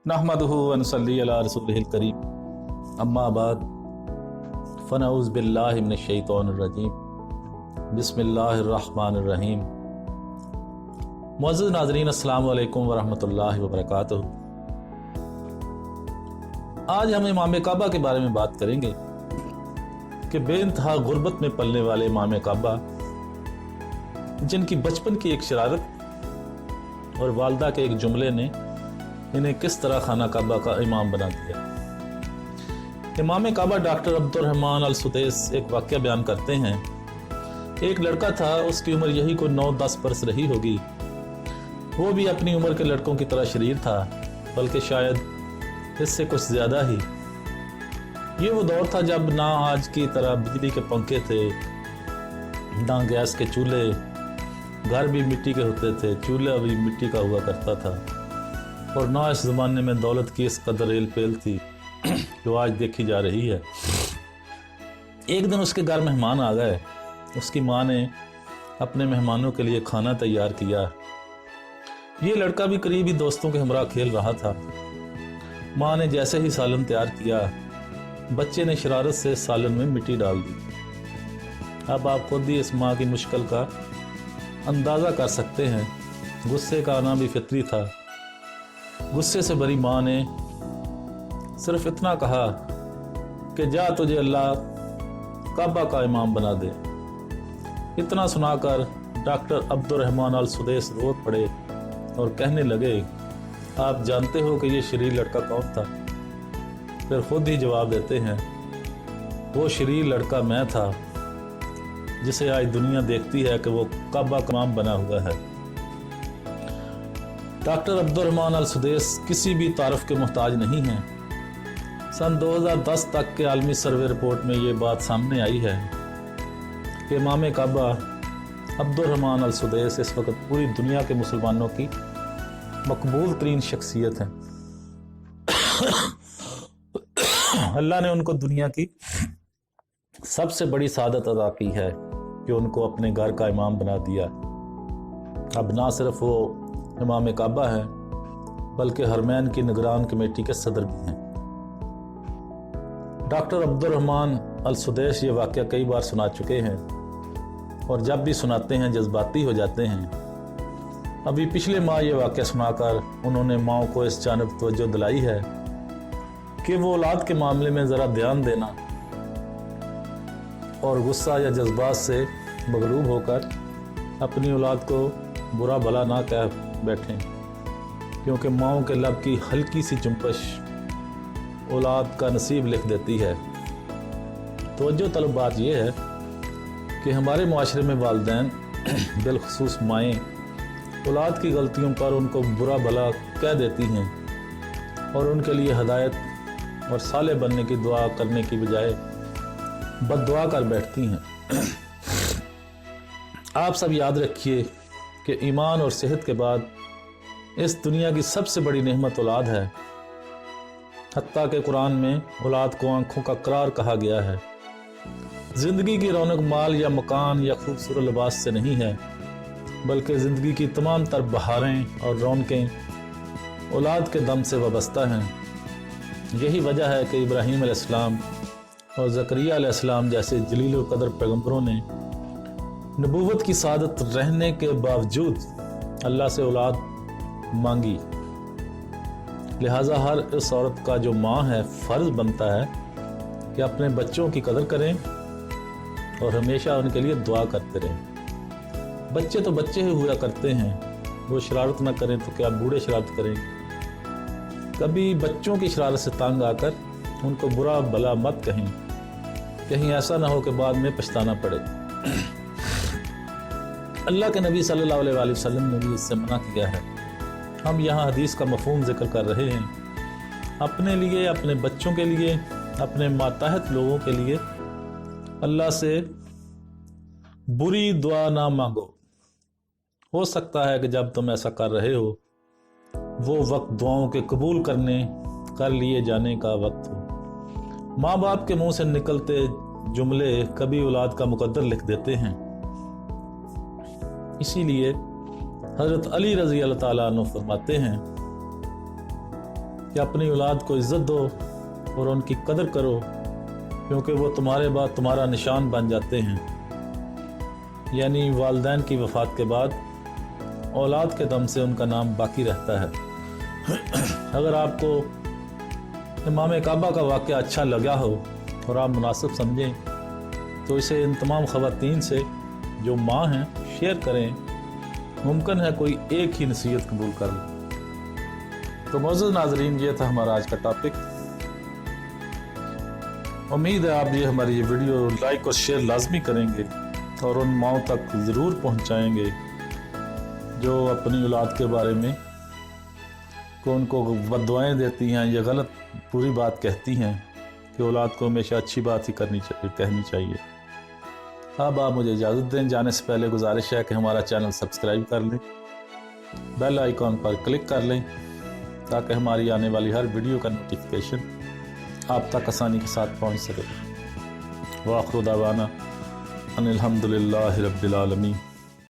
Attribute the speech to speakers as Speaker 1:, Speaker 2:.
Speaker 1: नहमदुहु व नसल्ली अला रसूलिहिल करीम अम्मा बाद फ़नऊज़ु बिल्लाहि मिनश शैतानिर रजीम बिस्मिल्लाहिर रहमानिर रहीम। मुअज़्ज़िज़ नाज़रीन, अस्सलामु अलैकुम व रहमतुल्लाहि व बरकातुहू। आज हम इमाम काबा के बारे में बात करेंगे कि बेइंतहा गुर्बत में पलने वाले इमाम काबा, जिनकी बचपन की एक शरारत और वालदा के एक जुमले ने इन्हें किस तरह खाना काबा का इमाम बना दिया। इमाम काबा डॉक्टर अब्दुर्रहमान अल सुदैस एक वाक़या बयान करते हैं। एक लड़का था, उसकी उम्र यही कोई 9-10 बरस रही होगी। वो भी अपनी उम्र के लड़कों की तरह शरीर था, बल्कि शायद इससे कुछ ज़्यादा ही। ये वो दौर था जब ना आज की तरह बिजली के पंखे थे, ना गैस के चूल्हे, घर भी मिट्टी के होते थे, चूल्हा भी मिट्टी का हुआ करता था, और ना इस ज़माने में दौलत की इस कदर रेल पेल थी जो आज देखी जा रही है। एक दिन उसके घर मेहमान आ गए। उसकी माँ ने अपने मेहमानों के लिए खाना तैयार किया। ये लड़का भी करीबी दोस्तों के हमरा खेल रहा था। माँ ने जैसे ही सालन तैयार किया, बच्चे ने शरारत से सालन में मिट्टी डाल दी। अब आप खुद ही इस माँ की मुश्किल का अंदाज़ा कर सकते हैं। गुस्से का आना भी फितरी था। गुस्से से भरी माँ ने सिर्फ इतना कहा कि जा, तुझे अल्लाह काबा का इमाम बना दे। इतना सुनाकर डॉक्टर अब्दुर्रहमान अल सुदैस रो पड़े और कहने लगे, आप जानते हो कि ये शरीर लड़का कौन था? फिर खुद ही जवाब देते हैं, वो शरीर लड़का मैं था, जिसे आज दुनिया देखती है कि वो काबा का इमाम बना हुआ है। डॉक्टर अब्दुर्रहमान अल सुदैस किसी भी तारफ़ के मोहताज नहीं हैं। सन 2010 तक के आलमी सर्वे रिपोर्ट में ये बात सामने आई है कि इमाम काबा अब्दुर्रहमान अल सुदैस इस वक्त पूरी दुनिया के मुसलमानों की मकबूल तरीन शख्सियत है। अल्लाह ने उनको दुनिया की सबसे बड़ी सादत अदा की है कि उनको अपने घर का इमाम बना दिया। अब ना सिर्फ वो इमाम काबा है, बल्कि हरमैन की निगरान कमेटी के सदर भी हैं। डॉक्टर अब्दुर्रहमान अल सुदैस ये वाक़या कई बार सुना चुके हैं, और जब भी सुनाते हैं जज्बाती हो जाते हैं। अभी पिछले माह ये वाक़या सुनाकर उन्होंने माओ को इस जानब तवज्जो दिलाई है कि वो औलाद के मामले में ज़रा ध्यान देना और गुस्सा या जज्बात से मगलूब होकर अपनी औलाद को बुरा भला ना कह बैठें, क्योंकि माओ के लब की हल्की सी चुंपश औलाद का नसीब लिख देती है। तवज्जो तलब बात यह है कि हमारे माशरे में वालिदैन बिलखसूस माएँ औलाद की गलतियों पर उनको बुरा भला कह देती हैं और उनके लिए हदायत और साले बनने की दुआ करने की बजाय बद्दुआ कर बैठती हैं। आप सब याद रखिए कि ईमान और सेहत के बाद इस दुनिया की सबसे बड़ी नेमत औलाद है। हत्ता के कुरान में औलाद को आंखों का करार कहा गया है। ज़िंदगी की रौनक माल या मकान या खूबसूरत लिबास से नहीं है, बल्कि ज़िंदगी की तमाम तर बहारें और रौनकें औलाद के दम से वाबस्ता हैं। यही वजह है कि इब्राहीम अलैहिस्सलाम और ज़करिया अलैहिस्सलाम जैसे जलील क़दर पैगम्बरों ने नबूवत की सादत रहने के बावजूद अल्लाह से औलाद मांगी। लिहाजा हर इस औरत का जो माँ है, फ़र्ज बनता है कि अपने बच्चों की कदर करें और हमेशा उनके लिए दुआ करते रहें। बच्चे तो बच्चे ही हुआ करते हैं, वो शरारत ना करें तो क्या बूढ़े शरारत करेंगे। कभी बच्चों की शरारत से तंग आकर उनको बुरा भला मत कहें, कहीं ऐसा ना हो कि बाद में पछताना पड़े। अल्लाह के नबी सल्लल्लाहु अलैहि वसल्लम ने भी इससे मना किया है। हम यहाँ हदीस का मफ़हूम ज़िक्र कर रहे हैं। अपने लिए, अपने बच्चों के लिए, अपने मातहत लोगों के लिए अल्लाह से बुरी दुआ ना मांगो। हो सकता है कि जब तुम ऐसा कर रहे हो वो वक्त दुआओं के कबूल कर लिए जाने का वक्त हो। माँ बाप के मुंह से निकलते जुमले कभी औलाद का मुकद्दर लिख देते हैं। इसीलिए हज़रत अली रज़ी अल्लाह ताला अन्हु फरमाते हैं कि अपनी औलाद को इज़्ज़त दो और उनकी कदर करो, क्योंकि वो तुम्हारे बाद तुम्हारा निशान बन जाते हैं। यानी वालिदैन की वफ़ात के बाद औलाद के दम से उनका नाम बाकी रहता है। अगर आपको इमाम काबा का वाक़या अच्छा लगा हो और आप मुनासिब समझें तो इसे इन तमाम ख़वातीन से जो माँ हैं शेयर करें। मुमकिन है कोई एक ही नसीहत कबूल कर ले। तो मौजूद नाज़रीन, ये था हमारा आज का टॉपिक। उम्मीद है आप हमारी ये वीडियो लाइक और शेयर लाजमी करेंगे और उन माओं तक ज़रूर पहुँचाएँगे जो अपनी औलाद के बारे में को उनको बद्दुआएं देती हैं या गलत बुरी बात कहती हैं कि औलाद को हमेशा अच्छी बात ही कहनी चाहिए। अब आप मुझे इजाज़त दें। जाने से पहले गुजारिश है कि हमारा चैनल सब्सक्राइब कर लें, बेल आइकॉन पर क्लिक कर लें ताकि हमारी आने वाली हर वीडियो का नोटिफिकेशन आप तक आसानी के साथ पहुंच सके। व आखिर दावाना अनिल हम्दुलिल्लाहि रब्बिल आलमीन।